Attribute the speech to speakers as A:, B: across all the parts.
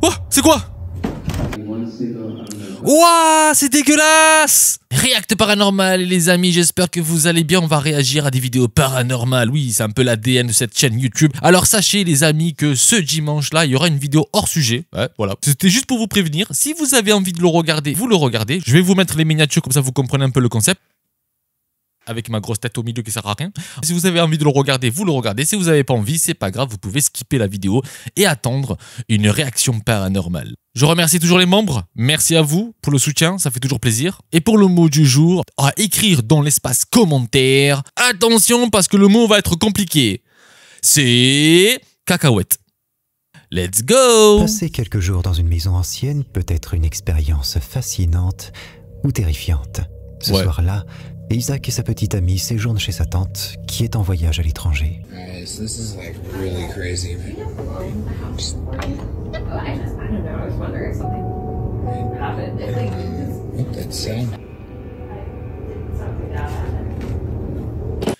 A: Oh, c'est quoi? Ouah, c'est dégueulasse! React paranormal, les amis, j'espère que vous allez bien. On va réagir à des vidéos paranormales. Oui, c'est un peu l'ADN de cette chaîne YouTube. Alors sachez, les amis, que ce dimanche-là, il y aura une vidéo hors sujet. Ouais, voilà. C'était juste pour vous prévenir. Si vous avez envie de le regarder, vous le regardez. Je vais vous mettre les miniatures, comme ça vous comprenez un peu le concept. Avec ma grosse tête au milieu qui sert à rien. Si vous avez envie de le regarder, vous le regardez. Si vous n'avez pas envie, c'est pas grave, vous pouvez skipper la vidéo et attendre une réaction paranormale. Je remercie toujours les membres. Merci à vous pour le soutien, ça fait toujours plaisir. Et pour le mot du jour, à écrire dans l'espace commentaire. Attention parce que le mot va être compliqué. C'est cacahuète. Let's go!
B: Passer quelques jours dans une maison ancienne peut être une expérience fascinante ou terrifiante. Ce soir-là, Isaac et sa petite amie séjournent chez sa tante, qui est en voyage à l'étranger.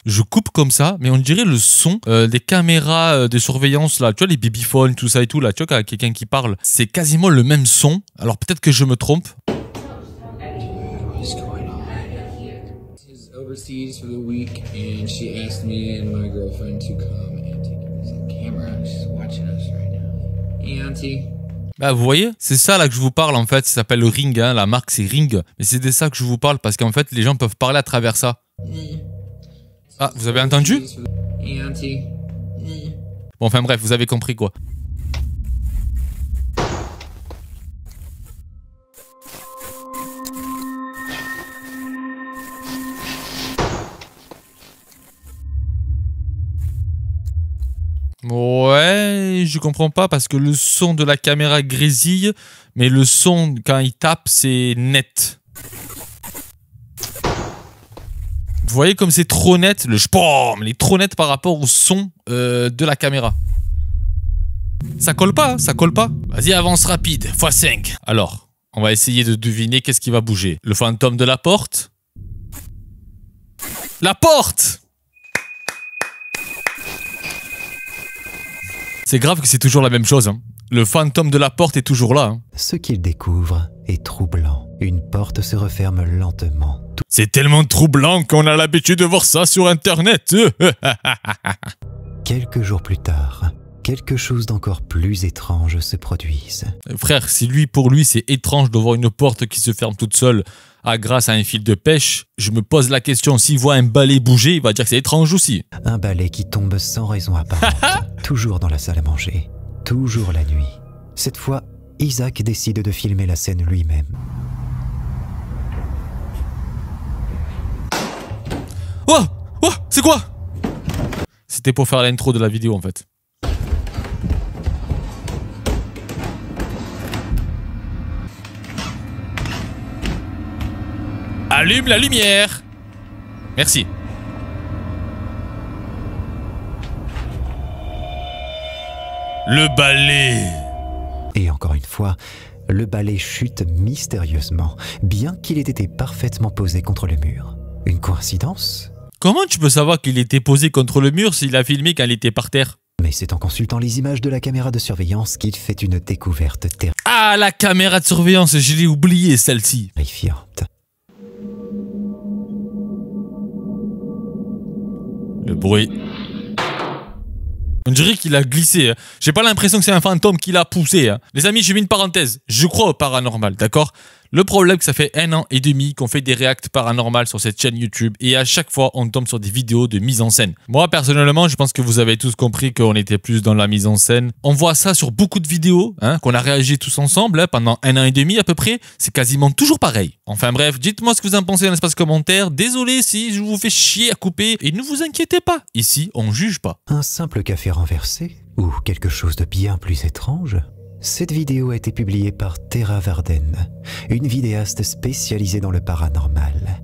A: Je coupe comme ça, mais on dirait le son des caméras de surveillance, là, tu vois, les babyphones, tout ça et tout, là, tu vois, quelqu'un qui parle, c'est quasiment le même son. Alors peut-être que je me trompe.
C: Overseas for the week, and she asked me and my girlfriend to come and take a camera. She's watching us right now. Hey, Auntie.
A: Bah vous voyez, c'est ça là que je vous parle en fait, ça s'appelle Ring, hein. La marque c'est Ring, mais c'est de ça que je vous parle parce qu'en fait les gens peuvent parler à travers ça. Ah, vous avez entendu?
C: Hey, Auntie.
A: Bon enfin bref, vous avez compris quoi. Ouais, je comprends pas parce que le son de la caméra grésille, mais le son quand il tape c'est net. Vous voyez comme c'est trop net, le spam, il est trop net par rapport au son de la caméra. Ça colle pas, hein, ça colle pas. Vas-y, avance rapide, x5. Alors, on va essayer de deviner qu'est-ce qui va bouger. Le fantôme de la porte? La porte! C'est grave que c'est toujours la même chose. Hein. Le fantôme de la porte est toujours là. Hein.
B: Ce qu'il découvre est troublant. Une porte se referme lentement.
A: C'est tellement troublant qu'on a l'habitude de voir ça sur Internet.
B: Quelques jours plus tard, quelque chose d'encore plus étrange se produise.
A: Frère, si lui, pour lui, c'est étrange de voir une porte qui se ferme toute seule grâce à un fil de pêche, je me pose la question, s'il voit un balai bouger, il va dire que c'est étrange aussi.
B: Un balai qui tombe sans raison apparente, toujours dans la salle à manger, toujours la nuit. Cette fois, Isaac décide de filmer la scène lui-même.
A: Oh! Oh! C'est quoi? C'était pour faire l'intro de la vidéo en fait. Allume la lumière. Merci. Le balai.
B: Et encore une fois, le balai chute mystérieusement, bien qu'il ait été parfaitement posé contre le mur. Une coïncidence?
A: Comment tu peux savoir qu'il était posé contre le mur s'il a filmé quand il était par terre?
B: Mais c'est en consultant les images de la caméra de surveillance qu'il fait une découverte
A: Ah, la caméra de surveillance, je l'ai oublié celle-ci.
B: terrifiante.
A: Le bruit. On dirait qu'il a glissé. Hein. J'ai pas l'impression que c'est un fantôme qui l'a poussé. Hein. Les amis, j'ai mis une parenthèse. Je crois au paranormal, d'accord? Le problème, c'est que ça fait 1 an et demi qu'on fait des réacts paranormales sur cette chaîne YouTube et à chaque fois, on tombe sur des vidéos de mise en scène. Moi, personnellement, je pense que vous avez tous compris qu'on était plus dans la mise en scène. On voit ça sur beaucoup de vidéos, hein, qu'on a réagi tous ensemble hein, pendant 1 an et demi à peu près. C'est quasiment toujours pareil. Enfin bref, dites-moi ce que vous en pensez dans l'espace commentaire. Désolé si je vous fais chier à couper et ne vous inquiétez pas. Ici, on juge pas.
B: Un simple café renversé ou quelque chose de bien plus étrange? Cette vidéo a été publiée par Terra Varden, une vidéaste spécialisée dans le paranormal.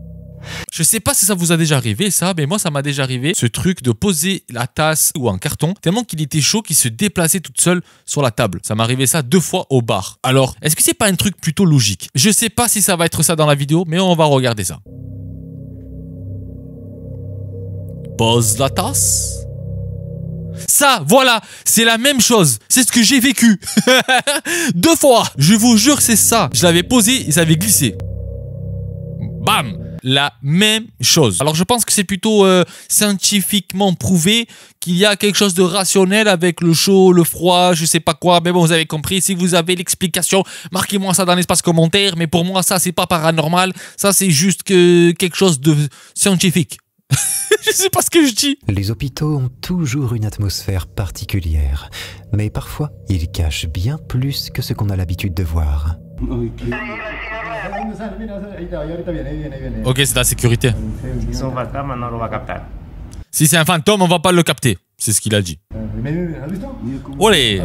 A: Je sais pas si ça vous a déjà arrivé ça, mais moi ça m'a déjà arrivé ce truc de poser la tasse ou un carton tellement qu'il était chaud qu'il se déplaçait toute seule sur la table. Ça m'est arrivé ça 2 fois au bar. Alors, est-ce que c'est pas un truc plutôt logique? Je sais pas si ça va être ça dans la vidéo, mais on va regarder ça. Pose la tasse. Ça, voilà, c'est la même chose. C'est ce que j'ai vécu. 2 fois. Je vous jure, c'est ça. Je l'avais posé et ça avait glissé. Bam. La même chose. Alors je pense que c'est plutôt scientifiquement prouvé qu'il y a quelque chose de rationnel avec le chaud, le froid, je sais pas quoi. Mais bon, vous avez compris. Si vous avez l'explication, marquez-moi ça dans l'espace commentaire. Mais pour moi, ça, c'est pas paranormal. Ça, c'est juste que quelque chose de scientifique. Je sais pas ce que je dis.
B: Les hôpitaux ont toujours une atmosphère particulière, mais parfois ils cachent bien plus que ce qu'on a l'habitude de voir.
A: Ok, c'est la sécurité. Si c'est un fantôme, on va pas le capter. C'est ce qu'il a dit. Olé.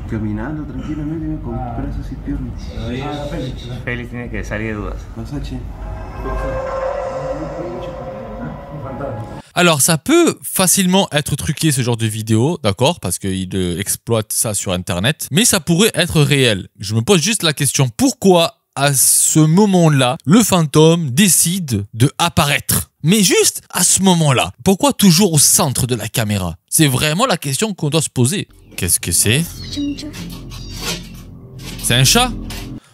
D: Caminando tranquilamente con brazos y piernas. Félix tiene que salir de dudas.
A: Alors, ça peut facilement être truqué ce genre de vidéo, d'accord, parce qu'il exploite ça sur Internet, mais ça pourrait être réel. Je me pose juste la question, pourquoi à ce moment-là, le fantôme décide de apparaître? Mais juste à ce moment-là. Pourquoi toujours au centre de la caméra? C'est vraiment la question qu'on doit se poser. Qu'est-ce que c'est? C'est un chat?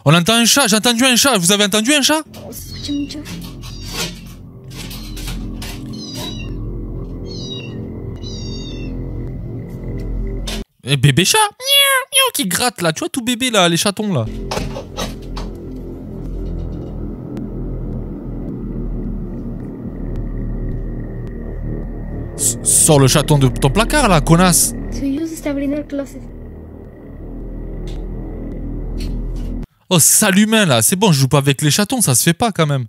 A: On entend un chat? J'ai entendu un chat. Vous avez entendu un chat? Et bébé chat, miaou, miaou, qui gratte là, tu vois tout bébé là, les chatons là. Sors le chaton de ton placard là, connasse. Oh, sale humain là, c'est bon, je joue pas avec les chatons, ça se fait pas quand même.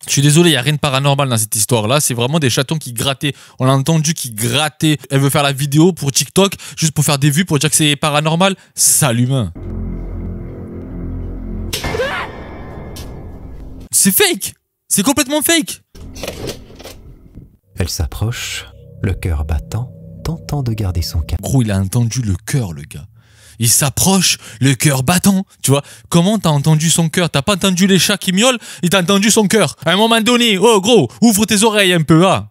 A: Je suis désolé, il n'y a rien de paranormal dans cette histoire-là. C'est vraiment des chatons qui grattaient. On a entendu qu'ils grattaient. Elle veut faire la vidéo pour TikTok, juste pour faire des vues, pour dire que c'est paranormal. Sale humain. C'est fake. C'est complètement fake.
B: Elle s'approche, le cœur battant, tentant de garder son calme.
A: Gros, il a entendu le cœur, le gars. Il s'approche, le cœur battant. Tu vois, comment t'as entendu son cœur? T'as pas entendu les chats qui miaulent? Il t'a entendu son cœur. À un moment donné, oh gros, ouvre tes oreilles un peu, hein.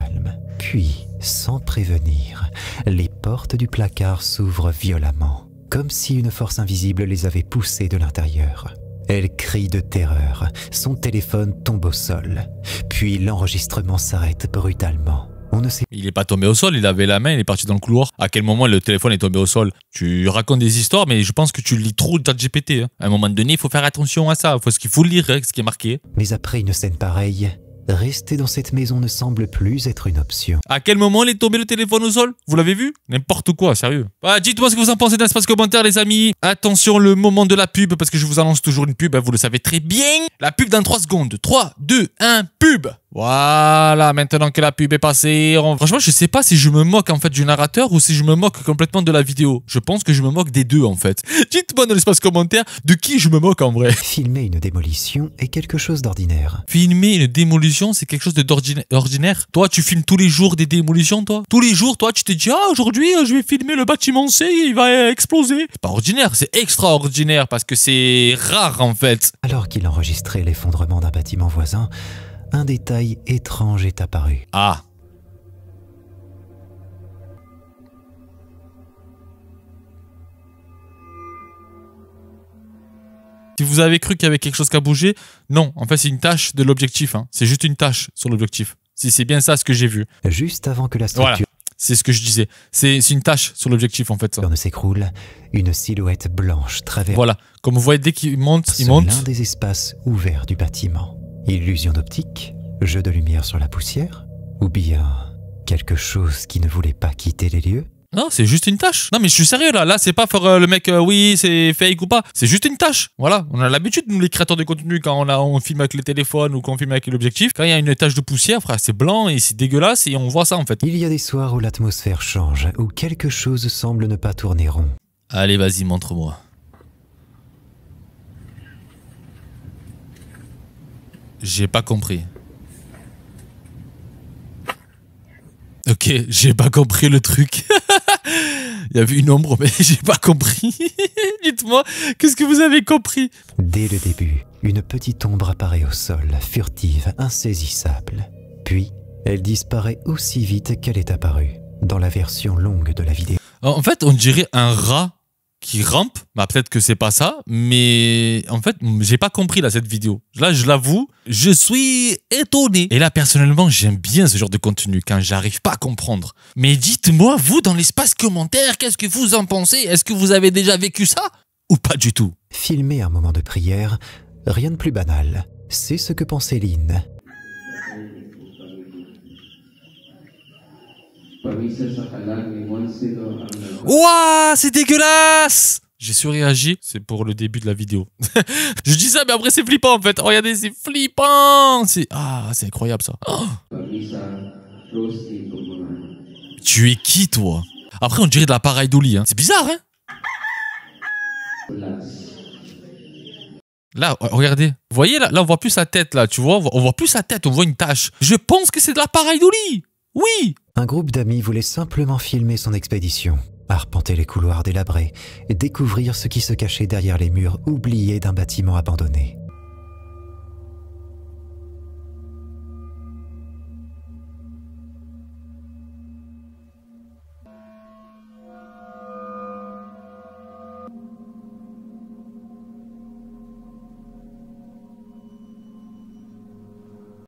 B: Puis, sans prévenir, les portes du placard s'ouvrent violemment, comme si une force invisible les avait poussées de l'intérieur. Elle crie de terreur, son téléphone tombe au sol, puis l'enregistrement s'arrête brutalement. On ne sait.
A: Il est pas tombé au sol, il avait la main, il est parti dans le couloir. À quel moment le téléphone est tombé au sol? Tu racontes des histoires, mais je pense que tu lis trop le ChatGPT. Hein. À un moment donné, il faut faire attention à ça. Il faut lire hein, ce qui est marqué.
B: Mais après une scène pareille, rester dans cette maison ne semble plus être une option.
A: À quel moment il est tombé le téléphone au sol? Vous l'avez vu? N'importe quoi, sérieux. Ah, dites-moi ce que vous en pensez dans l'espace commentaire, les amis. Attention, le moment de la pub, parce que je vous annonce toujours une pub, hein, vous le savez très bien. La pub dans 3 secondes. 3, 2, 1, pub. Voilà, maintenant que la pub est passée, franchement, je sais pas si je me moque en fait du narrateur ou si je me moque complètement de la vidéo. Je pense que je me moque des deux en fait. Dites-moi dans l'espace commentaire de qui je me moque en vrai.
B: Filmer une démolition est quelque chose d'ordinaire.
A: Filmer une démolition, c'est quelque chose d'ordinaire. Toi, tu filmes tous les jours des démolitions, toi? Tous les jours, toi, tu te dis, ah, aujourd'hui, je vais filmer le bâtiment C, il va exploser. C'est pas ordinaire, c'est extraordinaire parce que c'est rare en fait.
B: Alors qu'il enregistrait l'effondrement d'un bâtiment voisin, un détail étrange est apparu.
A: Ah. Si vous avez cru qu'il y avait quelque chose qui a bougé, non, en fait c'est une tâche de l'objectif. Hein. C'est juste une tâche sur l'objectif. Si c'est bien ça ce que j'ai vu.
B: Juste avant que la structure...
A: Voilà, c'est ce que je disais. C'est une tâche sur l'objectif en fait. Ça.
B: ne s'écroule, une silhouette blanche traverse...
A: Voilà, comme vous voyez dès qu'il monte, il monte.
B: L'un des espaces ouverts du bâtiment. Illusion d'optique, jeu de lumière sur la poussière, ou bien quelque chose qui ne voulait pas quitter les lieux?
A: Non, c'est juste une tâche. Non, mais je suis sérieux là. Là, c'est pas faire le mec, oui, c'est fake ou pas. C'est juste une tâche. Voilà. On a l'habitude, nous, les créateurs de contenu, quand on filme avec le téléphone ou quand on filme avec l'objectif, quand il y a une tache de poussière, frère, c'est blanc et c'est dégueulasse et on voit ça en fait.
B: Il y a des soirs où l'atmosphère change, où quelque chose semble ne pas tourner rond.
A: Allez, vas-y, montre-moi. J'ai pas compris. Ok, j'ai pas compris le truc. Il y avait une ombre, mais j'ai pas compris. Dites-moi, qu'est-ce que vous avez compris?
B: Dès le début, une petite ombre apparaît au sol, furtive, insaisissable. Puis, elle disparaît aussi vite qu'elle est apparue, dans la version longue de la vidéo.
A: En fait, on dirait un rat qui rampe. Bah, peut-être que c'est pas ça, mais en fait, j'ai pas compris là cette vidéo. Là, je l'avoue, je suis étonné. Et là, personnellement, j'aime bien ce genre de contenu quand j'arrive pas à comprendre. Mais dites-moi, vous, dans l'espace commentaire, qu'est-ce que vous en pensez? Est-ce que vous avez déjà vécu ça? Ou pas du tout?
B: Filmer un moment de prière, rien de plus banal. C'est ce que pensait Lynn.
A: Ouah, c'est dégueulasse! J'ai surréagi, c'est pour le début de la vidéo. Je dis ça, mais après c'est flippant en fait. Regardez, c'est flippant! C'est incroyable ça. Oh. Tu es qui toi? Après on dirait de la pareidolie, hein. C'est bizarre, hein? Là, regardez. Vous voyez là, on voit plus sa tête là, tu vois? On voit plus sa tête, on voit une tache. Je pense que c'est de la pareidolie! Oui!
B: Un groupe d'amis voulait simplement filmer son expédition, arpenter les couloirs délabrés et découvrir ce qui se cachait derrière les murs oubliés d'un bâtiment abandonné.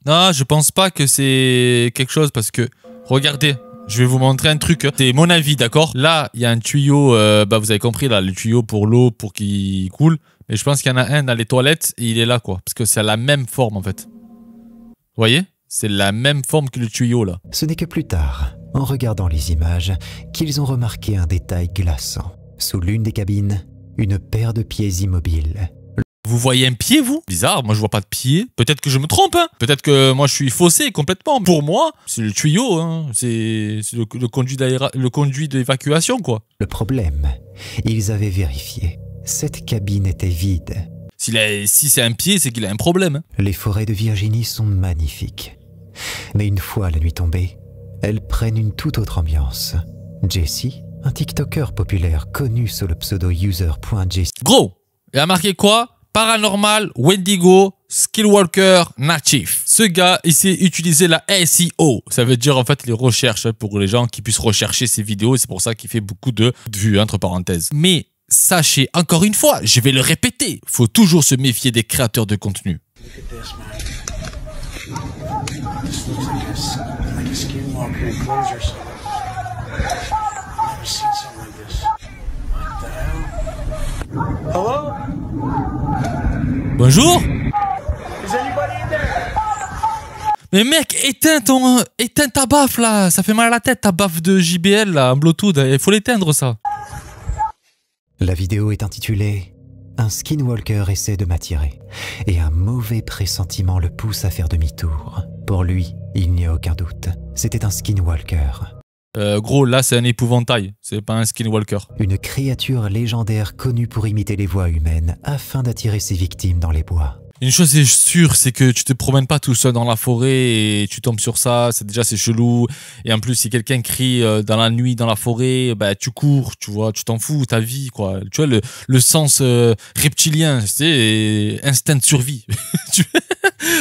A: Non, je pense pas que c'est quelque chose parce que, regardez, je vais vous montrer un truc. C'est mon avis, d'accord? Là, il y a un tuyau, vous avez compris, là, le tuyau pour l'eau, pour qu'il coule. Et je pense qu'il y en a un dans les toilettes et il est là, quoi. Parce que c'est la même forme, en fait. Vous voyez? C'est la même forme que le tuyau, là.
B: Ce n'est que plus tard, en regardant les images, qu'ils ont remarqué un détail glaçant. Sous l'une des cabines, une paire de pieds immobiles.
A: Vous voyez un pied, vous? Bizarre, moi je vois pas de pied. Peut-être que je me trompe, hein. Peut-être que moi je suis faussé complètement. Pour moi, c'est le tuyau, hein. C'est le conduit d'évacuation, quoi.
B: Le problème, ils avaient vérifié. Cette cabine était vide.
A: Si c'est un pied, c'est qu'il a un problème. Hein.
B: Les forêts de Virginie sont magnifiques. Mais une fois la nuit tombée, elles prennent une toute autre ambiance. Jesse, un TikToker populaire connu sous le pseudo user.jesse.
A: Gros, il a marqué quoi? Paranormal, Wendigo, Skillwalker, Natif. Ce gars, il sait utiliser la SEO. Ça veut dire en fait les recherches pour les gens qui puissent rechercher ses vidéos. C'est pour ça qu'il fait beaucoup de vues, entre parenthèses. Mais sachez, encore une fois, je vais le répéter, faut toujours se méfier des créateurs de contenu.
E: Hello?
A: Bonjour?
E: Is anybody in there?
A: Mais mec, éteins ta baffe là, ça fait mal à la tête ta baffe de JBL là, en Bluetooth, il faut l'éteindre ça.
B: La vidéo est intitulée « Un skinwalker essaie de m'attirer » et un mauvais pressentiment le pousse à faire demi-tour. Pour lui, il n'y a aucun doute, c'était un skinwalker.
A: Gros, là c'est un épouvantail, c'est pas un skinwalker.
B: Une créature légendaire connue pour imiter les voix humaines afin d'attirer ses victimes dans les bois.
A: Une chose est sûre, c'est que tu te promènes pas tout seul dans la forêt et tu tombes sur ça, c'est chelou. Et en plus, si quelqu'un crie dans la nuit, dans la forêt, bah tu cours, tu vois, tu t'en fous, ta vie, quoi. Tu vois, le sens reptilien, c'est instinct de survie.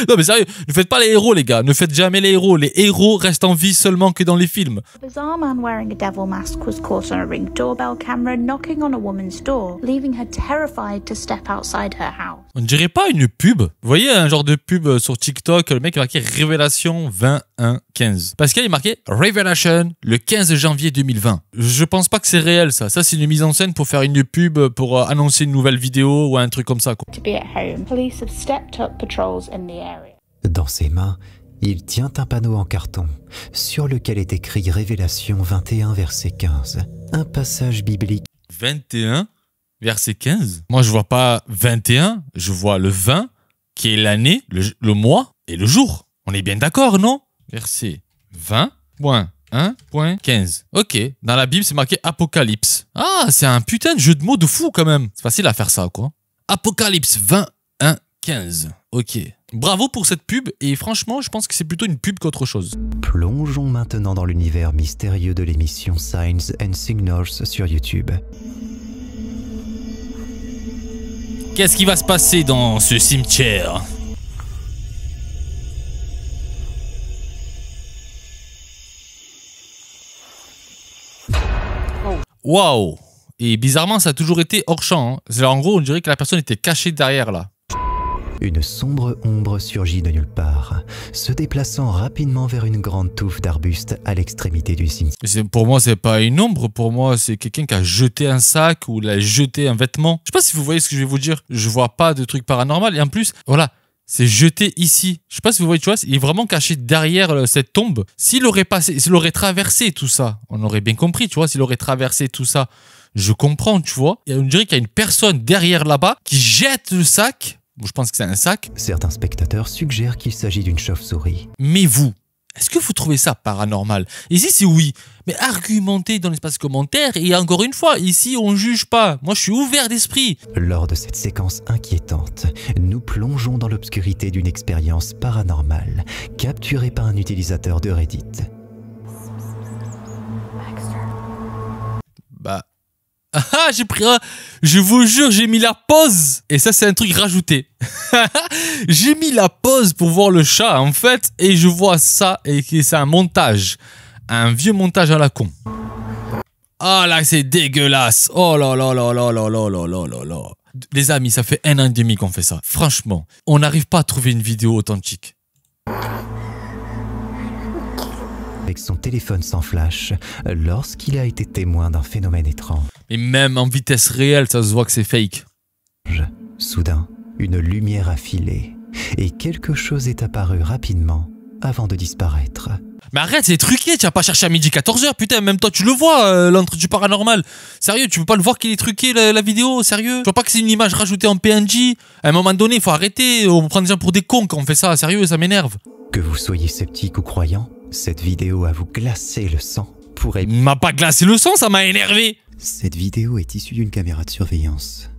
A: Non mais sérieux, ne faites pas les héros les gars, ne faites jamais les héros. Les héros restent en vie seulement que dans les films.
F: A bizarre man wearing a devil mask was caught on a Ring doorbell camera knocking on a woman's door, leaving her terrified to step outside her house.
A: On ne dirait pas une pub. Vous voyez un genre de pub sur TikTok, le mec a marqué Révélation 21-15. Parce qu'il y a marqué Révélation le 15 janvier 2020. Je pense pas que c'est réel ça. Ça c'est une mise en scène pour faire une pub pour annoncer une nouvelle vidéo ou un truc comme ça, quoi.
F: To be at home, police have stepped up patrols in the area.
B: Dans ses mains, il tient un panneau en carton sur lequel est écrit Révélation 21 verset 15. Un passage biblique.
A: 21 verset 15. Moi je vois pas 21, je vois le 20 qui est l'année, le mois et le jour. On est bien d'accord, non? Verset 20.1.15. Ok, dans la Bible c'est marqué Apocalypse. Ah, c'est un putain de jeu de mots de fou quand même. C'est facile à faire ça, quoi. Apocalypse 21.15. 15. Ok. Bravo pour cette pub et franchement, je pense que c'est plutôt une pub qu'autre chose.
B: Plongeons maintenant dans l'univers mystérieux de l'émission Signs and Signals sur YouTube.
A: Qu'est-ce qui va se passer dans ce cimetière? Waouh! Et bizarrement, ça a toujours été hors champ. Hein. En gros, on dirait que la personne était cachée derrière là.
B: Une sombre ombre surgit de nulle part, se déplaçant rapidement vers une grande touffe d'arbustes à l'extrémité du cimetière.
A: Pour moi, c'est pas une ombre. Pour moi, c'est quelqu'un qui a jeté un sac ou l'a jeté un vêtement. Je sais pas si vous voyez ce que je vais vous dire. Je vois pas de truc paranormal. Et en plus, voilà. C'est jeté ici. Je sais pas si vous voyez, tu vois, il est vraiment caché derrière cette tombe. S'il aurait passé, s'il aurait traversé tout ça, on aurait bien compris, tu vois, s'il aurait traversé tout ça, je comprends, tu vois. Et on dirait qu'il y a une personne derrière là-bas qui jette le sac. Bon, je pense que c'est un sac.
B: Certains spectateurs suggèrent qu'il s'agit d'une chauve-souris.
A: Mais vous, est-ce que vous trouvez ça paranormal? Ici, c'est oui. Mais argumentez dans l'espace commentaire. Et encore une fois, ici, on juge pas. Moi, je suis ouvert d'esprit.
B: Lors de cette séquence inquiétante, nous plongeons dans l'obscurité d'une expérience paranormale capturée par un utilisateur de Reddit.
A: Bah... Ah, j'ai pris un... Je vous jure, j'ai mis la pause. Et ça, c'est un truc rajouté. J'ai mis la pause pour voir le chat, en fait. Et je vois ça, et c'est un montage. Un vieux montage à la con. Ah là, c'est dégueulasse. Oh là là là là là là là là là là. Les amis, ça fait 1 an et demi qu'on fait ça. Franchement, on n'arrive pas à trouver une vidéo authentique.
B: Avec son téléphone sans flash, lorsqu'il a été témoin d'un phénomène étrange.
A: Et même en vitesse réelle, ça se voit que c'est fake.
B: Soudain, une lumière a filé, et quelque chose est apparu rapidement avant de disparaître.
A: Mais arrête, c'est truqué, tu vas pas chercher à midi 14h, putain, même toi tu le vois, l'entre du paranormal. Sérieux, tu peux pas le voir qu'il est truqué la vidéo, sérieux? Tu vois pas que c'est une image rajoutée en PNJ? À un moment donné, il faut arrêter, on prend des gens pour des cons quand on fait ça, sérieux, ça m'énerve.
B: Que vous soyez sceptique ou croyant, cette vidéo a vous glacé le sang.
A: Il m'a pas glacé le sang, ça m'a énervé.
B: Cette vidéo est issue d'une caméra de surveillance.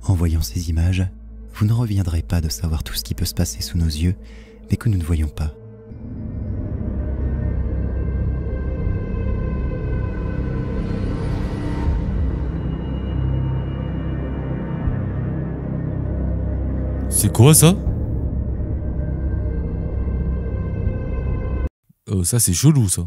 B: En voyant ces images, vous ne reviendrez pas de savoir tout ce qui peut se passer sous nos yeux, mais que nous ne voyons pas.
A: C'est quoi ça? Oh, ça c'est chelou ça.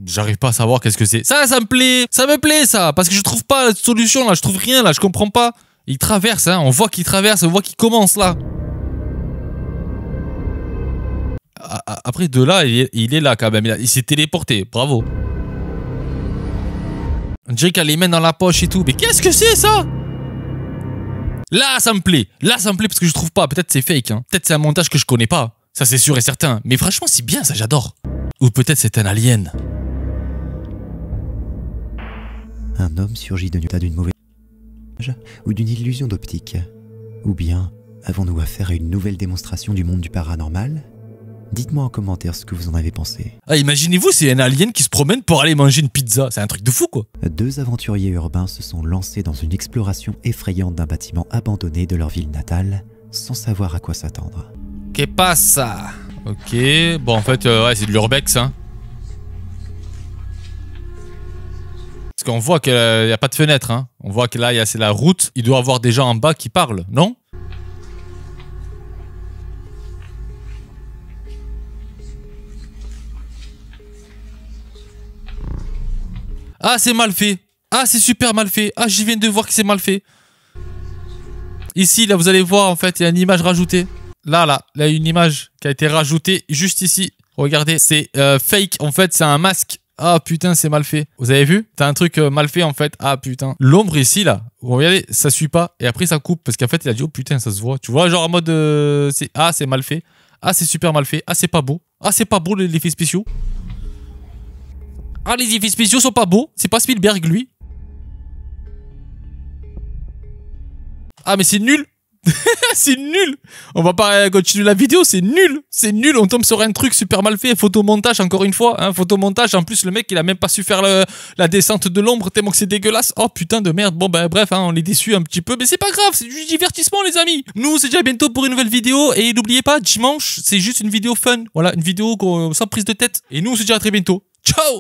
A: J'arrive pas à savoir qu'est-ce que c'est. Ça me plaît. Ça me plaît ça. Parce que je trouve pas la solution là. Je trouve rien là. Je comprends pas. Il traverse hein. On voit qu'il traverse. On voit qu'il commence là. Après de là, il est là quand même. Il s'est téléporté. Bravo. On dirait qu'il a les mains dans la poche et tout. Mais qu'est-ce que c'est ça? Là ça me plaît. Là ça me plaît parce que je trouve pas. Peut-être c'est fake hein. Peut-être c'est un montage que je connais pas. Ça c'est sûr et certain. Mais franchement c'est bien ça. J'adore. Ou peut-être c'est un alien.
B: Un homme surgit de d'une mauvaise ou d'une illusion d'optique. Ou bien avons-nous affaire à une nouvelle démonstration du monde du paranormal? Dites-moi en commentaire ce que vous en avez pensé.
A: Ah, imaginez-vous, c'est un alien qui se promène pour aller manger une pizza. C'est un truc de fou, quoi.
B: 2 aventuriers urbains se sont lancés dans une exploration effrayante d'un bâtiment abandonné de leur ville natale, sans savoir à quoi s'attendre.
A: Que passa? Ok, bon, en fait, ouais, c'est de l'urbex, hein. Parce qu'on voit qu'il n'y a pas de fenêtre, hein. On voit que là, c'est la route. Il doit y avoir des gens en bas qui parlent, non? Ah, c'est mal fait. Ah, c'est super mal fait. Ah, j'y viens de voir que c'est mal fait. Ici, là, vous allez voir, en fait, il y a une image rajoutée. Là, il y a une image qui a été rajoutée juste ici. Regardez, c'est fake. En fait, c'est un masque. Ah, putain, c'est mal fait. Vous avez vu? T'as un truc mal fait, en fait. Ah, putain. L'ombre ici, là. Regardez, ça suit pas. Et après, ça coupe. Parce qu'en fait, il a dit, oh, putain, ça se voit. Tu vois, genre en mode... Ah, c'est mal fait. Ah, c'est super mal fait. Ah, c'est pas beau. Ah, c'est pas beau, les effets spéciaux. Ah, les effets spéciaux sont pas beaux. C'est pas Spielberg, lui. Ah, mais c'est nul. C'est nul. On va pas continuer la vidéo, c'est nul. C'est nul, on tombe sur un truc super mal fait. Photomontage, encore une fois. Hein, photomontage, en plus, le mec, il a même pas su faire la descente de l'ombre tellement que c'est dégueulasse. Oh putain de merde. Bon, ben bref, hein, on est déçus un petit peu. Mais c'est pas grave, c'est du divertissement, les amis. Nous, c'est déjà bientôt pour une nouvelle vidéo. Et n'oubliez pas, dimanche, c'est juste une vidéo fun. Voilà, une vidéo sans prise de tête. Et nous, on se dit à très bientôt. Ciao!